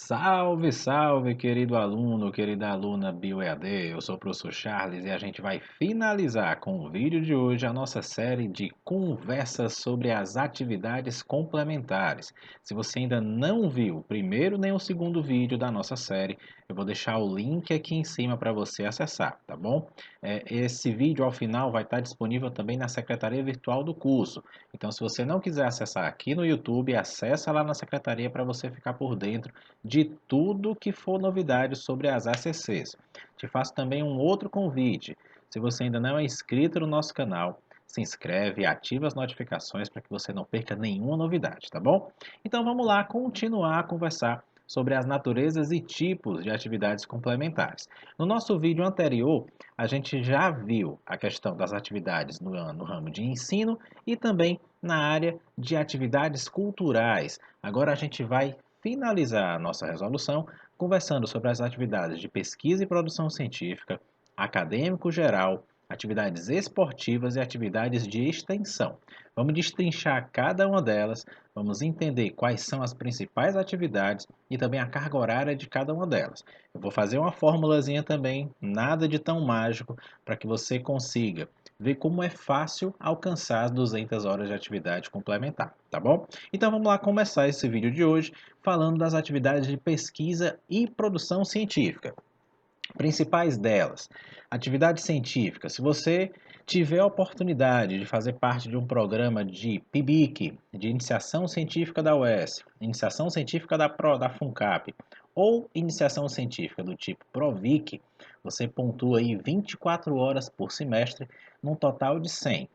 Salve, salve, querido aluno, querida aluna BioEAD. Eu sou o professor Charles e a gente vai finalizar com o vídeo de hoje a nossa série de conversas sobre as atividades complementares. Se você ainda não viu o primeiro nem o segundo vídeo da nossa série, eu vou deixar o link aqui em cima para você acessar, tá bom? Esse vídeo ao final vai estar disponível também na secretaria virtual do curso. Então, se você não quiser acessar aqui no YouTube, acessa lá na secretaria para você ficar por dentro de tudo que for novidade sobre as ACCs. Te faço também um outro convite. Se você ainda não é inscrito no nosso canal, se inscreve e ativa as notificações para que você não perca nenhuma novidade, tá bom? Então vamos lá continuar a conversar sobre as naturezas e tipos de atividades complementares. No nosso vídeo anterior, a gente já viu a questão das atividades no ramo de ensino e também na área de atividades culturais. Agora a gente vai finalizar a nossa resolução conversando sobre as atividades de pesquisa e produção científica, acadêmico geral, atividades esportivas e atividades de extensão. Vamos destrinchar cada uma delas, vamos entender quais são as principais atividades e também a carga horária de cada uma delas. Eu vou fazer uma formulazinha também, nada de tão mágico, para que você consiga ver como é fácil alcançar as 200 horas de atividade complementar, tá bom? Então vamos lá começar esse vídeo de hoje falando das atividades de pesquisa e produção científica. Principais delas, atividade científica. Se você tiver a oportunidade de fazer parte de um programa de PIBIC, de iniciação científica da UES, iniciação científica da FUNCAP, ou iniciação científica do tipo PROVIC, você pontua aí 24 horas por semestre, num total de 100.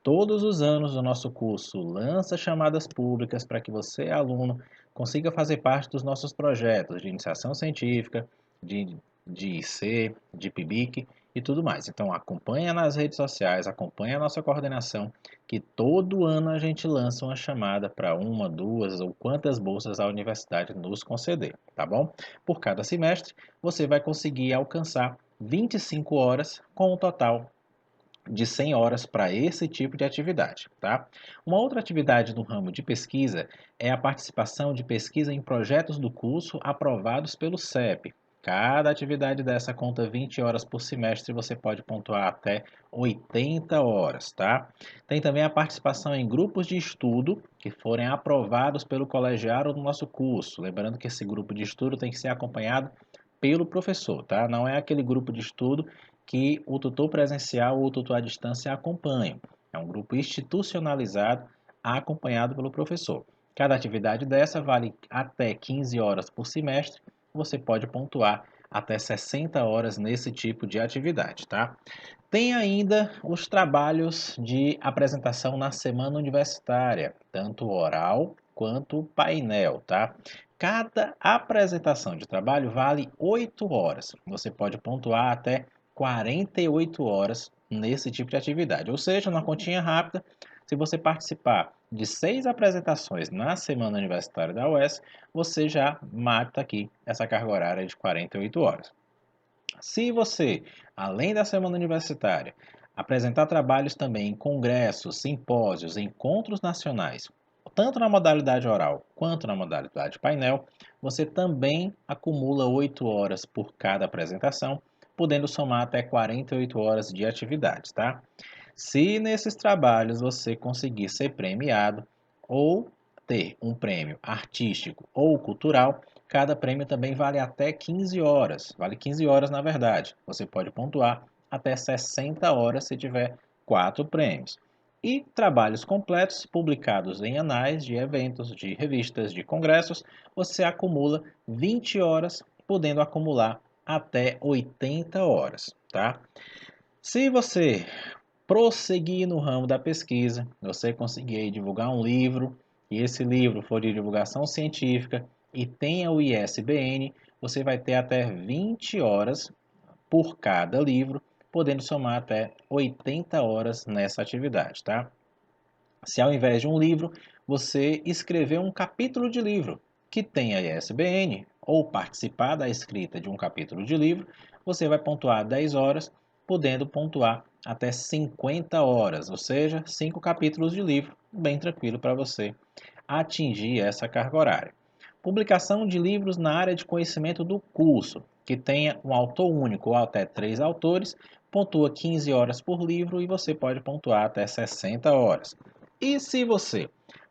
Todos os anos o nosso curso lança chamadas públicas para que você, aluno, consiga fazer parte dos nossos projetos de iniciação científica, de IC, de PIBIC e tudo mais. Então acompanha nas redes sociais, acompanha a nossa coordenação, que todo ano a gente lança uma chamada para uma, duas ou quantas bolsas a universidade nos conceder, tá bom? Por cada semestre, você vai conseguir alcançar 25 horas com um total de 100 horas para esse tipo de atividade, tá? Uma outra atividade no ramo de pesquisa é a participação de pesquisa em projetos do curso aprovados pelo CEP. Cada atividade dessa conta 20 horas por semestre e você pode pontuar até 80 horas, tá? Tem também a participação em grupos de estudo que forem aprovados pelo colegiado do nosso curso. Lembrando que esse grupo de estudo tem que ser acompanhado pelo professor, tá? Não é aquele grupo de estudo que o tutor presencial ou o tutor à distância acompanham. É um grupo institucionalizado acompanhado pelo professor. Cada atividade dessa vale até 15 horas por semestre. Você pode pontuar até 60 horas nesse tipo de atividade, tá? Tem ainda os trabalhos de apresentação na semana universitária, tanto oral quanto painel, tá? Cada apresentação de trabalho vale 8 horas. Você pode pontuar até 48 horas nesse tipo de atividade. Ou seja, na continha rápida, se você participar de 6 apresentações na semana universitária da UES, você já mata aqui essa carga horária de 48 horas. Se você, além da semana universitária, apresentar trabalhos também em congressos, simpósios, encontros nacionais, tanto na modalidade oral quanto na modalidade painel, você também acumula 8 horas por cada apresentação, podendo somar até 48 horas de atividades, tá? Se nesses trabalhos você conseguir ser premiado ou ter um prêmio artístico ou cultural, cada prêmio também vale até 15 horas. Vale 15 horas na verdade. Você pode pontuar até 60 horas se tiver 4 prêmios. E trabalhos completos publicados em anais de eventos, de revistas, de congressos, você acumula 20 horas, podendo acumular até 80 horas, tá? Se você prosseguir no ramo da pesquisa, você conseguir divulgar um livro, e esse livro for de divulgação científica e tenha o ISBN, você vai ter até 20 horas por cada livro, podendo somar até 80 horas nessa atividade, tá? Se ao invés de um livro, você escrever um capítulo de livro que tenha ISBN ou participar da escrita de um capítulo de livro, você vai pontuar 10 horas, podendo pontuar até 50 horas, ou seja, 5 capítulos de livro, bem tranquilo para você atingir essa carga horária. Publicação de livros na área de conhecimento do curso, que tenha um autor único ou até 3 autores, pontua 15 horas por livro e você pode pontuar até 60 horas. E se você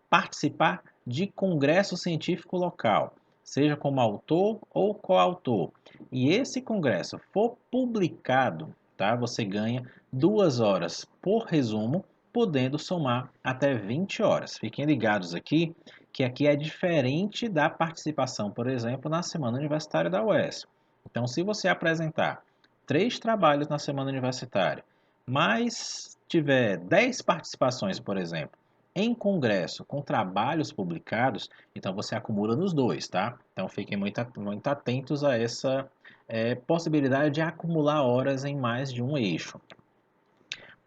participar de congresso científico local, seja como autor ou coautor, e esse congresso for publicado, tá? Você ganha 2 horas por resumo, podendo somar até 20 horas. Fiquem ligados aqui, que aqui é diferente da participação, por exemplo, na Semana Universitária da UES. Então, se você apresentar 3 trabalhos na Semana Universitária, mas tiver 10 participações, por exemplo, em congresso com trabalhos publicados, então você acumula nos dois, tá? Então fiquem muito atentos a essa possibilidade de acumular horas em mais de um eixo.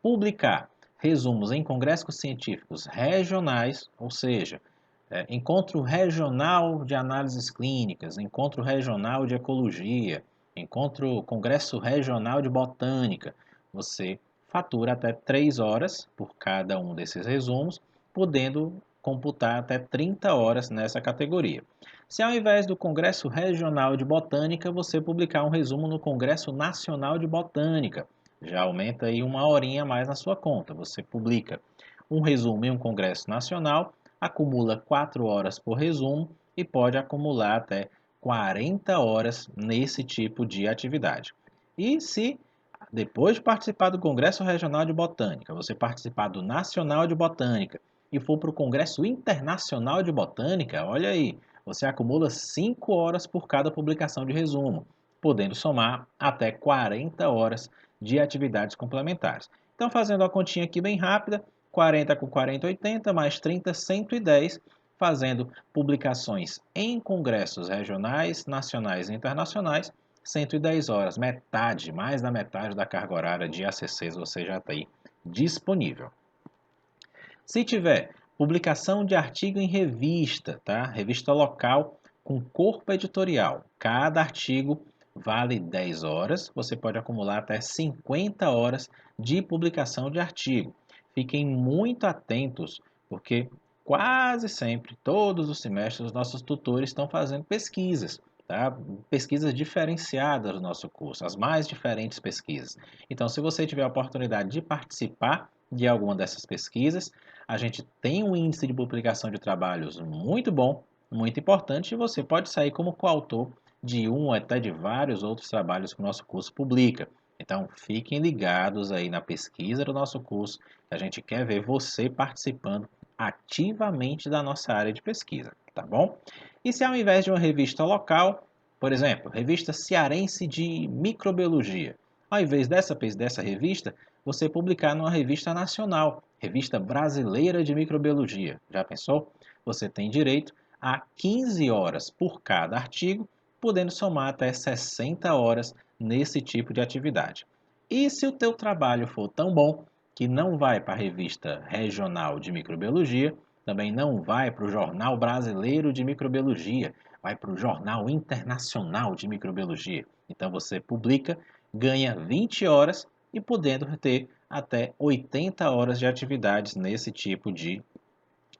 Publicar resumos em congressos científicos regionais, ou seja, encontro regional de análises clínicas, encontro regional de ecologia, congresso regional de botânica. Você fatura até 3 horas por cada um desses resumos, podendo computar até 30 horas nessa categoria. Se ao invés do Congresso Regional de Botânica, você publicar um resumo no Congresso Nacional de Botânica, já aumenta aí uma horinha a mais na sua conta. Você publica um resumo em um congresso nacional, acumula 4 horas por resumo e pode acumular até 40 horas nesse tipo de atividade. E se depois de participar do Congresso Regional de Botânica, você participar do Nacional de Botânica e for para o Congresso Internacional de Botânica, olha aí, você acumula 5 horas por cada publicação de resumo, podendo somar até 40 horas de atividades complementares. Então, fazendo a continha aqui bem rápida, 40 com 40, 80, mais 30, 110, fazendo publicações em congressos regionais, nacionais e internacionais, 110 horas, metade, mais da metade da carga horária de ACCs você já tem disponível. Se tiver publicação de artigo em revista, tá? Revista local com corpo editorial, cada artigo vale 10 horas, você pode acumular até 50 horas de publicação de artigo. Fiquem muito atentos, porque quase sempre, todos os semestres, os nossos tutores estão fazendo pesquisas, tá? Pesquisas diferenciadas no nosso curso, as mais diferentes pesquisas. Então, se você tiver a oportunidade de participar de alguma dessas pesquisas, a gente tem um índice de publicação de trabalhos muito bom, muito importante, e você pode sair como coautor de um ou até de vários outros trabalhos que o nosso curso publica. Então, fiquem ligados aí na pesquisa do nosso curso, que a gente quer ver você participando ativamente da nossa área de pesquisa, tá bom? E se ao invés de uma revista local, por exemplo, revista cearense de microbiologia, ao invés dessa revista, você publicar numa revista nacional, Revista Brasileira de Microbiologia. Já pensou? Você tem direito a 15 horas por cada artigo, podendo somar até 60 horas nesse tipo de atividade. E se o teu trabalho for tão bom que não vai para a revista regional de microbiologia, também não vai para o Jornal Brasileiro de Microbiologia, vai para o Jornal Internacional de Microbiologia. Então você publica, ganha 20 horas e podendo ter até 80 horas de atividades nesse tipo de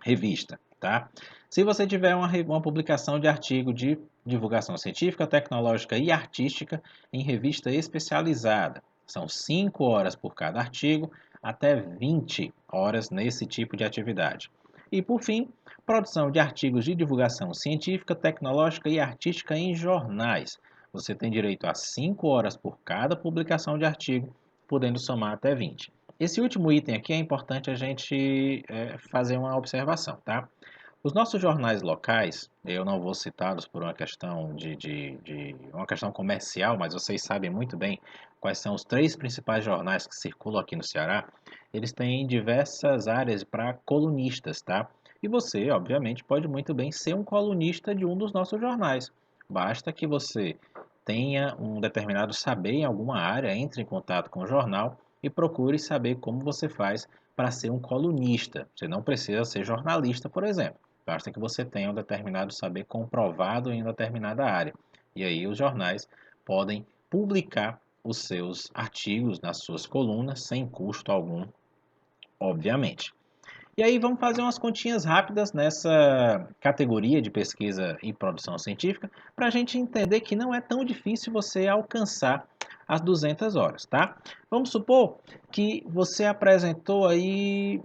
revista, tá? Se você tiver uma publicação de artigo de divulgação científica, tecnológica e artística em revista especializada, são 5 horas por cada artigo, até 20 horas nesse tipo de atividade. E por fim, produção de artigos de divulgação científica, tecnológica e artística em jornais. Você tem direito a 5 horas por cada publicação de artigo, podendo somar até 20. Esse último item aqui é importante a gente fazer uma observação, tá? Os nossos jornais locais, eu não vou citá-los por uma questão uma questão comercial, mas vocês sabem muito bem quais são os 3 principais jornais que circulam aqui no Ceará. Eles têm diversas áreas para colunistas, tá? E você, obviamente, pode muito bem ser um colunista de um dos nossos jornais. Basta que você tenha um determinado saber em alguma área, entre em contato com o jornal e procure saber como você faz para ser um colunista. Você não precisa ser jornalista, por exemplo. Basta que você tenha um determinado saber comprovado em determinada área. E aí os jornais podem publicar os seus artigos nas suas colunas sem custo algum, obviamente. E aí vamos fazer umas continhas rápidas nessa categoria de pesquisa e produção científica para a gente entender que não é tão difícil você alcançar as 200 horas, tá? Vamos supor que você apresentou aí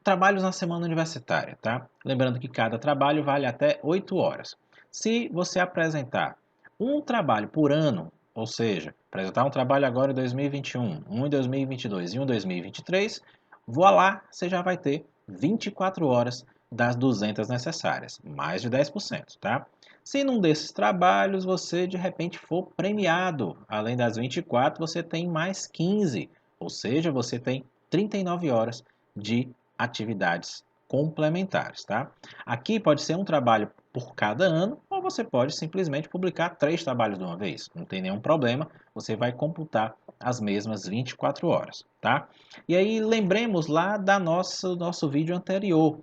trabalhos na semana universitária, tá? Lembrando que cada trabalho vale até 8 horas. Se você apresentar um trabalho por ano, ou seja, apresentar um trabalho agora em 2021, um em 2022 e um em 2023, voilá, você já vai ter 24 horas das 200 necessárias, mais de 10%, tá? Se num desses trabalhos você de repente for premiado, além das 24, você tem mais 15, ou seja, você tem 39 horas de atividades complementares, tá? Aqui pode ser um trabalho por cada ano, ou você pode simplesmente publicar 3 trabalhos de uma vez, não tem nenhum problema, você vai computar as mesmas 24 horas, tá? E aí lembremos lá da nosso vídeo anterior,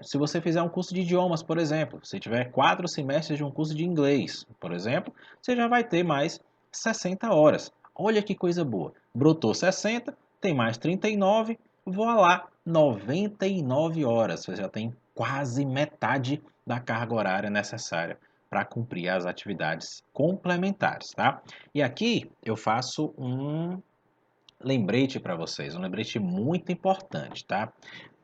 se você fizer um curso de idiomas, por exemplo, se tiver 4 semestres de um curso de inglês, por exemplo, você já vai ter mais 60 horas. Olha que coisa boa, brotou 60, tem mais 39, voilá, 99 horas. Você já tem quase metade da carga horária necessária para cumprir as atividades complementares, tá? E aqui eu faço um lembrete para vocês, um lembrete muito importante, tá?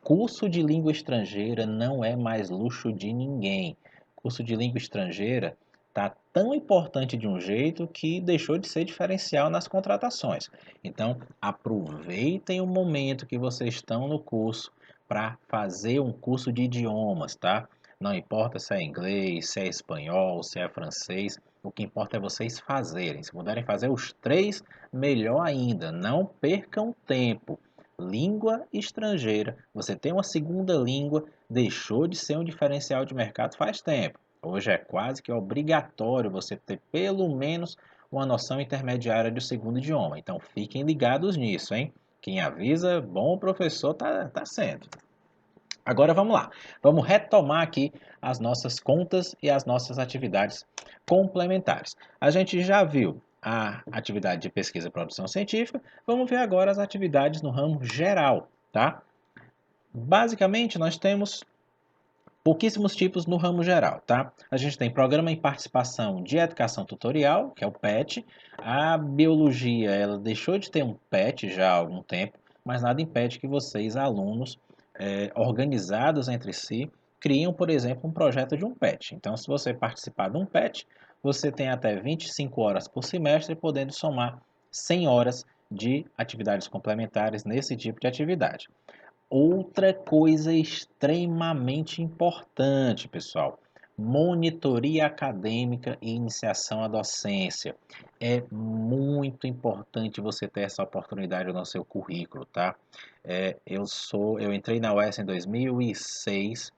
Curso de língua estrangeira não é mais luxo de ninguém. Curso de língua estrangeira tá tão importante de um jeito que deixou de ser diferencial nas contratações. Então, aproveitem o momento que vocês estão no curso para fazer um curso de idiomas, tá? Não importa se é inglês, se é espanhol, se é francês, o que importa é vocês fazerem. Se puderem fazer os três, melhor ainda. Não percam tempo. Língua estrangeira, você tem uma segunda língua, deixou de ser um diferencial de mercado faz tempo. Hoje é quase que obrigatório você ter pelo menos uma noção intermediária do segundo idioma. Então fiquem ligados nisso, hein? Quem avisa, bom professor tá sendo. Agora vamos lá, vamos retomar aqui as nossas contas e as nossas atividades complementares. A gente já viu a atividade de pesquisa e produção científica, vamos ver agora as atividades no ramo geral, tá? Basicamente, nós temos pouquíssimos tipos no ramo geral, tá? A gente tem programa em participação de educação tutorial, que é o PET. A biologia, ela deixou de ter um PET já há algum tempo, mas nada impede que vocês, alunos, organizados entre si, criem, por exemplo, um projeto de um PET. Então, se você participar de um PET, você tem até 25 horas por semestre, podendo somar 100 horas de atividades complementares nesse tipo de atividade. Outra coisa extremamente importante, pessoal, monitoria acadêmica e iniciação à docência. É muito importante você ter essa oportunidade no seu currículo, tá? Eu entrei na UES em 2006.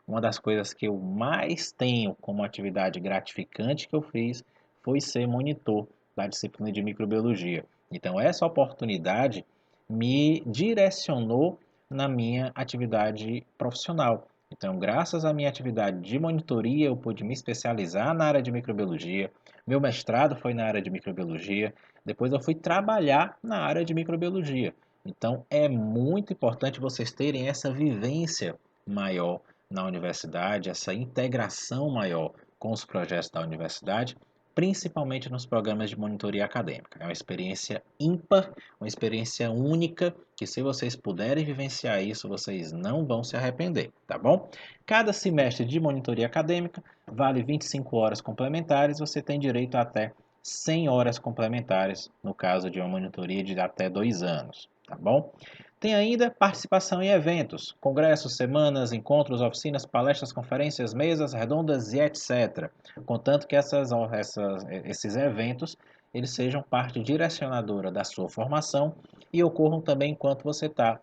Uma das coisas que eu mais tenho como atividade gratificante que eu fiz foi ser monitor da disciplina de microbiologia. Então, essa oportunidade me direcionou na minha atividade profissional. Então, graças à minha atividade de monitoria, eu pude me especializar na área de microbiologia. Meu mestrado foi na área de microbiologia. Depois, eu fui trabalhar na área de microbiologia. Então, é muito importante vocês terem essa vivência maior na universidade, essa integração maior com os projetos da universidade, principalmente nos programas de monitoria acadêmica. É uma experiência ímpar, uma experiência única, que se vocês puderem vivenciar isso, vocês não vão se arrepender, tá bom? Cada semestre de monitoria acadêmica vale 25 horas complementares, você tem direito a até 100 horas complementares, no caso de uma monitoria de até 2 anos, tá bom? Tem ainda participação em eventos, congressos, semanas, encontros, oficinas, palestras, conferências, mesas redondas e etc. Contanto que esses eventos eles sejam parte direcionadora da sua formação e ocorram também enquanto você está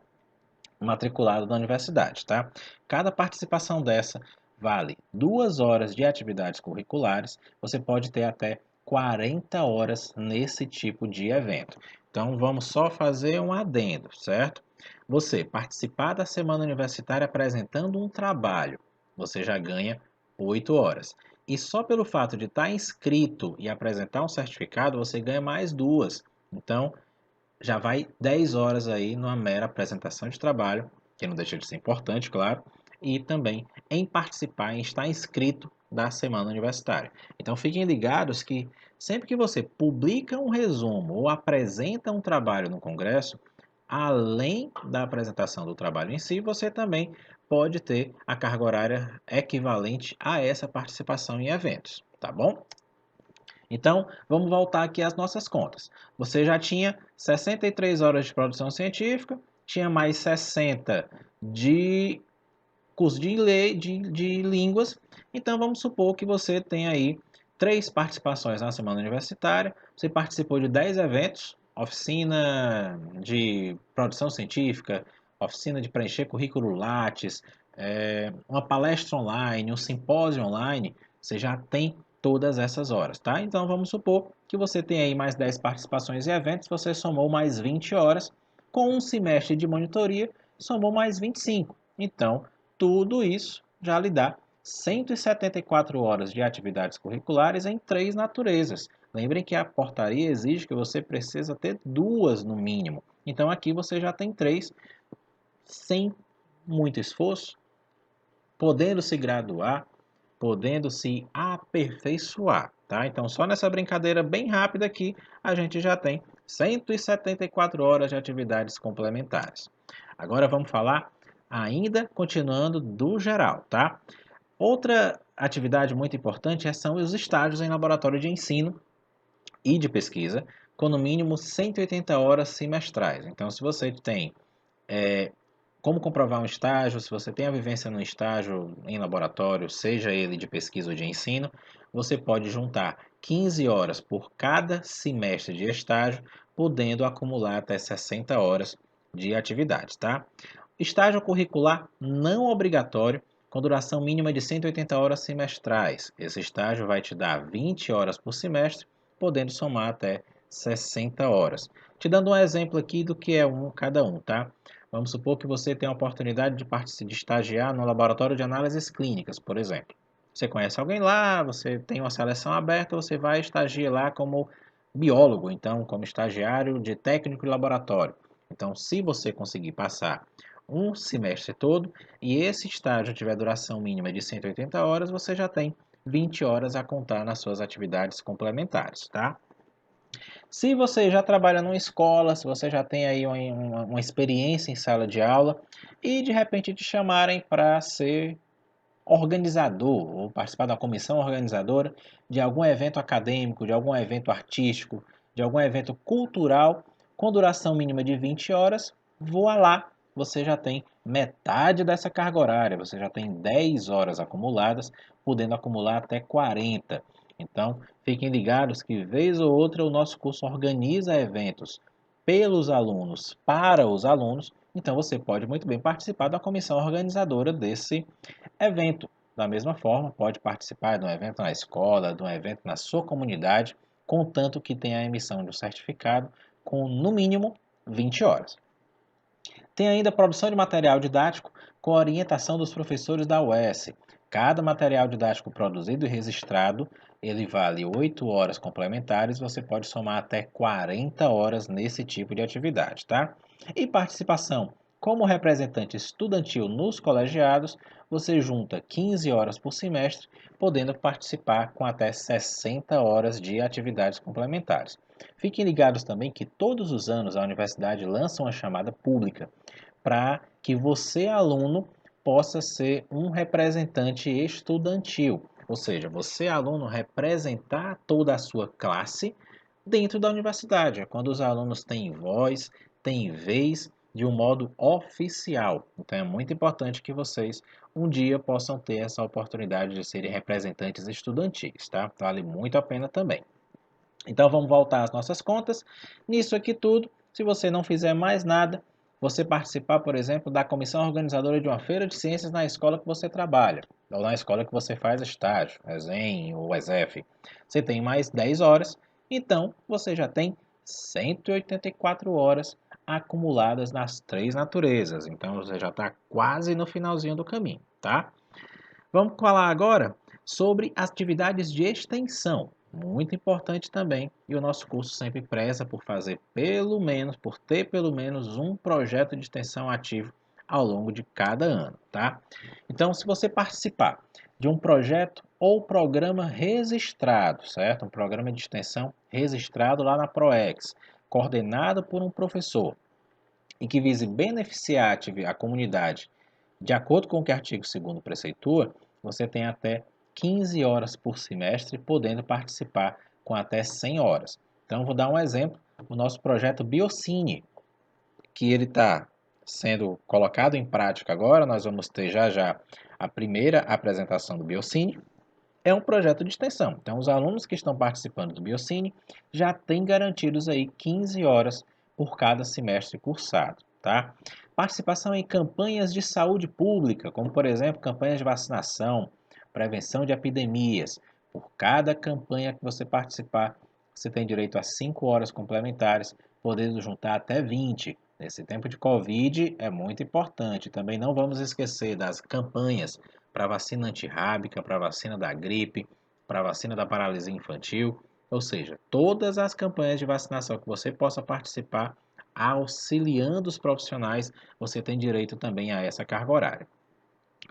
matriculado na universidade, tá? Cada participação dessa vale 2 horas de atividades curriculares, você pode ter até 40 horas nesse tipo de evento. Então vamos só fazer um adendo, certo? Você participar da semana universitária apresentando um trabalho, você já ganha 8 horas. E só pelo fato de estar inscrito e apresentar um certificado, você ganha mais 2. Então, já vai 10 horas aí numa mera apresentação de trabalho que não deixa de ser importante, claro, e também em participar, em estar inscrito da semana universitária. Então fiquem ligados que sempre que você publica um resumo ou apresenta um trabalho no congresso, além da apresentação do trabalho em si, você também pode ter a carga horária equivalente a essa participação em eventos, tá bom? Então, vamos voltar aqui às nossas contas. Você já tinha 63 horas de produção científica, tinha mais 60 de curso de línguas. Então, vamos supor que você tem aí 3 participações na semana universitária. Você participou de 10 eventos, oficina de produção científica, oficina de preencher currículo Lattes, uma palestra online, um simpósio online. Você já tem todas essas horas, tá? Então, vamos supor que você tem aí mais 10 participações em eventos, você somou mais 20 horas. Com um semestre de monitoria, somou mais 25. Então, tudo isso já lhe dá 174 horas de atividades curriculares em 3 naturezas. Lembrem que a portaria exige que você precisa ter 2 no mínimo. Então aqui você já tem 3 sem muito esforço, podendo se graduar, podendo se aperfeiçoar, tá? Então só nessa brincadeira bem rápida aqui, a gente já tem 174 horas de atividades complementares. Agora vamos falar ainda continuando do geral, tá? Outra atividade muito importante são os estágios em laboratório de ensino e de pesquisa, com no mínimo 180 horas semestrais. Então, se você tem como comprovar um estágio, se você tem a vivência no estágio em laboratório, seja ele de pesquisa ou de ensino, você pode juntar 15 horas por cada semestre de estágio, podendo acumular até 60 horas de atividade, tá? Estágio curricular não obrigatório, com duração mínima de 180 horas semestrais. Esse estágio vai te dar 20 horas por semestre, podendo somar até 60 horas. Te dando um exemplo aqui do que é cada um, tá? Vamos supor que você tem a oportunidade de estagiar no laboratório de análises clínicas, por exemplo. Você conhece alguém lá, você tem uma seleção aberta, você vai estagiar lá como biólogo, então como estagiário de técnico de laboratório. Então, se você conseguir passar um semestre todo e esse estágio tiver duração mínima de 180 horas, você já tem 20 horas a contar nas suas atividades complementares, tá? Se você já trabalha numa escola, se você já tem aí uma experiência em sala de aula e de repente te chamarem para ser organizador ou participar da comissão organizadora de algum evento acadêmico, de algum evento artístico, de algum evento cultural com duração mínima de 20 horas, voa lá, você já tem metade dessa carga horária, você já tem 10 horas acumuladas, podendo acumular até 40. Então, fiquem ligados que vez ou outra o nosso curso organiza eventos pelos alunos, para os alunos, então você pode muito bem participar da comissão organizadora desse evento. Da mesma forma, pode participar de um evento na escola, de um evento na sua comunidade, contanto que tenha a emissão de um certificado com, no mínimo, 20 horas. Tem ainda a produção de material didático com a orientação dos professores da UES. Cada material didático produzido e registrado, ele vale 8 horas complementares, você pode somar até 40 horas nesse tipo de atividade, tá? E participação como representante estudantil nos colegiados, você junta 15 horas por semestre, podendo participar com até 60 horas de atividades complementares. Fiquem ligados também que todos os anos a universidade lança uma chamada pública para que você, aluno, possa ser um representante estudantil. Ou seja, você, aluno, representar toda a sua classe dentro da universidade. É quando os alunos têm voz, têm vez de um modo oficial. Então é muito importante que vocês um dia possam ter essa oportunidade de serem representantes estudantis, tá? Vale muito a pena também. Então vamos voltar às nossas contas. Nisso aqui tudo, se você não fizer mais nada, você participar, por exemplo, da comissão organizadora de uma feira de ciências na escola que você trabalha, ou na escola que você faz estágio, ESEM ou ESEF, você tem mais 10 horas, então você já tem 184 horas acumuladas nas 3 naturezas. Então você já está quase no finalzinho do caminho, tá? Vamos falar agora sobre atividades de extensão. Muito importante também, e o nosso curso sempre preza por fazer por ter pelo menos um projeto de extensão ativo ao longo de cada ano, tá? Então, se você participar de um projeto ou programa registrado, certo? Um programa de extensão registrado lá na ProEx, coordenado por um professor e que vise beneficiar a comunidade de acordo com o que o artigo 2º preceitua, você tem até 15 horas por semestre, podendo participar com até 100 horas. Então, vou dar um exemplo, o nosso projeto Biocine, que ele está sendo colocado em prática agora, nós vamos ter já já a primeira apresentação do Biocine, é um projeto de extensão. Então, os alunos que estão participando do Biocine já têm garantidos aí 15 horas por cada semestre cursado, tá? Participação em campanhas de saúde pública, como por exemplo, campanhas de vacinação, prevenção de epidemias. Por cada campanha que você participar, você tem direito a 5 horas complementares, podendo juntar até 20. Nesse tempo de Covid é muito importante. Também não vamos esquecer das campanhas para vacina antirrábica, para vacina da gripe, para vacina da paralisia infantil, ou seja, todas as campanhas de vacinação que você possa participar, auxiliando os profissionais, você tem direito também a essa carga horária.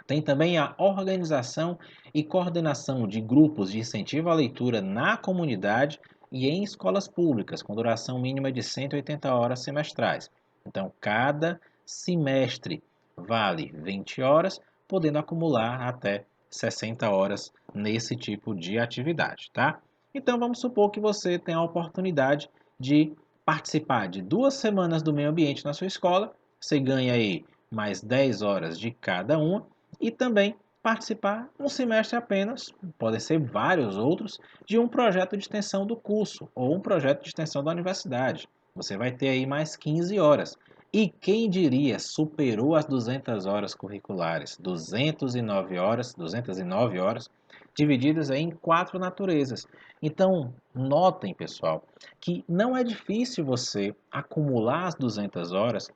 Tem também a organização e coordenação de grupos de incentivo à leitura na comunidade e em escolas públicas, com duração mínima de 180 horas semestrais. Então, cada semestre vale 20 horas, podendo acumular até 60 horas nesse tipo de atividade, tá? Então, vamos supor que você tenha a oportunidade de participar de 2 semanas do meio ambiente na sua escola, você ganha aí mais 10 horas de cada uma, e também participar um semestre apenas, podem ser vários outros, de um projeto de extensão do curso ou um projeto de extensão da universidade. Você vai ter aí mais 15 horas. E quem diria, superou as 200 horas curriculares, 209 horas, divididas em 4 naturezas. Então, notem, pessoal, que não é difícil você acumular as 200 horas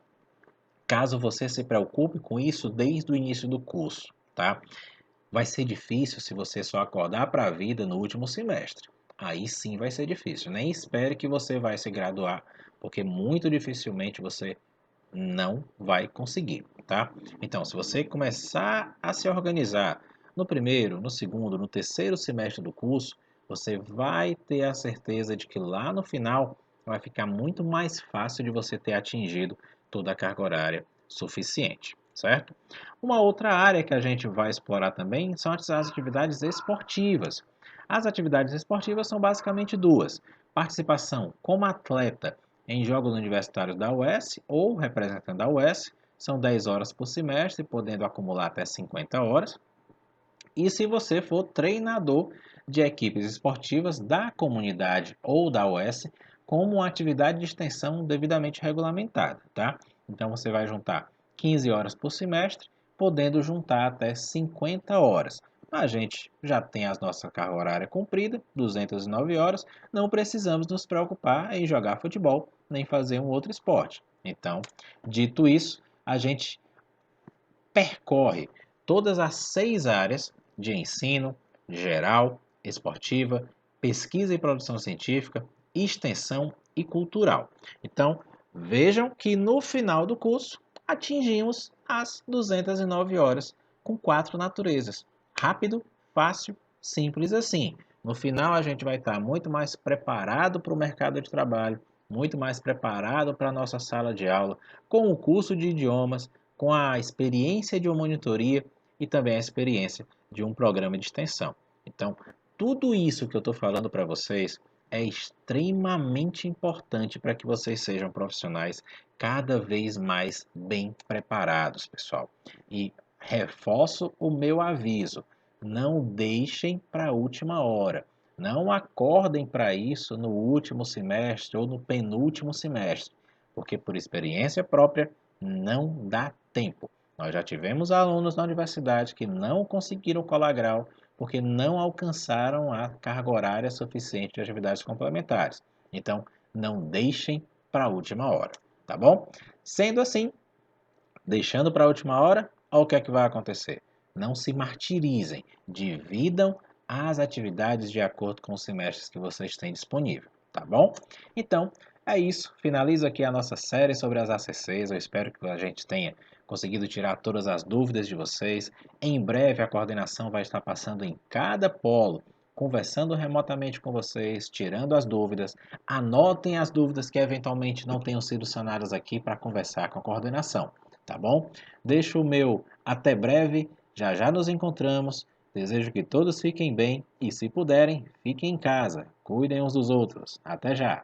caso você se preocupe com isso desde o início do curso, tá? Vai ser difícil se você só acordar para a vida no último semestre. Aí sim vai ser difícil. Nem espere que você vai se graduar, porque muito dificilmente você não vai conseguir, tá? Então, se você começar a se organizar no primeiro, no segundo, no terceiro semestre do curso, você vai ter a certeza de que lá no final vai ficar muito mais fácil de você ter atingido toda a carga horária suficiente, certo? Uma outra área que a gente vai explorar também são as atividades esportivas. As atividades esportivas são basicamente duas: participação como atleta em jogos universitários da UES ou representando a UES, são 10 horas por semestre, podendo acumular até 50 horas. E se você for treinador de equipes esportivas da comunidade ou da UES, como uma atividade de extensão devidamente regulamentada, tá? Então você vai juntar 15 horas por semestre, podendo juntar até 50 horas. A gente já tem a nossa carga horária cumprida, 209 horas, não precisamos nos preocupar em jogar futebol nem fazer um outro esporte. Então, dito isso, a gente percorre todas as 6 áreas de ensino, geral, esportiva, pesquisa e produção científica, extensão e cultural. Então, vejam que no final do curso atingimos as 209 horas com 4 naturezas. Rápido, fácil, simples assim. No final a gente vai estar muito mais preparado para o mercado de trabalho, muito mais preparado para a nossa sala de aula, com o curso de idiomas, com a experiência de uma monitoria e também a experiência de um programa de extensão. Então, tudo isso que eu estou falando para vocês é extremamente importante para que vocês sejam profissionais cada vez mais bem preparados, pessoal. E reforço o meu aviso: não deixem para a última hora. Não acordem para isso no último semestre ou no penúltimo semestre, porque por experiência própria não dá tempo. Nós já tivemos alunos na universidade que não conseguiram colar grau porque não alcançaram a carga horária suficiente de atividades complementares. Então, não deixem para a última hora, tá bom? Sendo assim, deixando para a última hora, olha o que é que vai acontecer. Não se martirizem, dividam as atividades de acordo com os semestres que vocês têm disponível, tá bom? Então, É isso, finalizo aqui a nossa série sobre as ACCs. Eu espero que a gente tenha conseguido tirar todas as dúvidas de vocês. Em breve a coordenação vai estar passando em cada polo, conversando remotamente com vocês, tirando as dúvidas. Anotem as dúvidas que eventualmente não tenham sido sanadas aqui para conversar com a coordenação, tá bom? Deixo o meu até breve, já já nos encontramos. Desejo que todos fiquem bem e, se puderem, fiquem em casa. Cuidem uns dos outros. Até já!